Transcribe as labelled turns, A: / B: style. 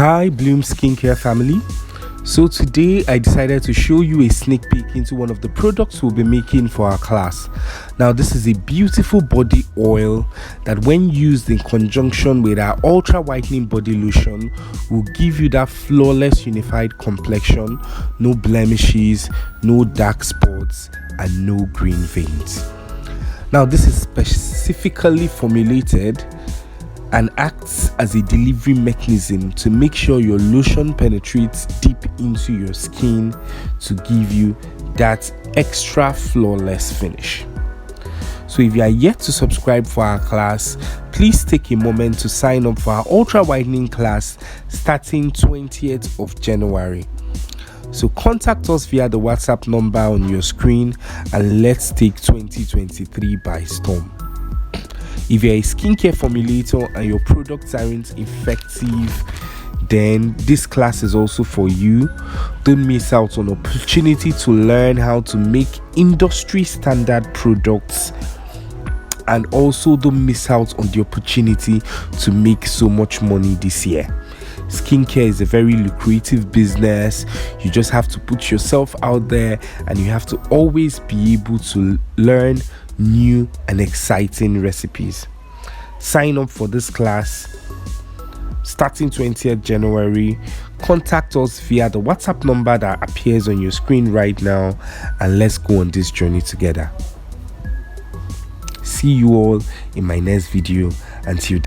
A: Hi Bloom Skincare family. So today I decided to show you a sneak peek into one of the products we'll be making for our class. Now this is a beautiful body oil that when used in conjunction with our ultra whitening body lotion will give you that flawless unified complexion, no blemishes, no dark spots and no green veins. Now this is specifically formulated and acts as a delivery mechanism to make sure your lotion penetrates deep into your skin to give you that extra flawless finish. So if you are yet to subscribe for our class, please take a moment to sign up for our ultra whitening class starting 20th of January. So contact us via the WhatsApp number on your screen and let's take 2023 by storm. If you're a skincare formulator and your products aren't effective, then this class is also for you. Don't miss out on opportunity to learn how to make industry standard products, and also don't miss out on the opportunity to make so much money this year. Skincare is a very lucrative business. You just have to put yourself out there and you have to always be able to learn new and exciting recipes. Sign up for this class starting 20th January. Contact us via the WhatsApp number that appears on your screen right now and let's go on this journey together. See you all in my next video. Until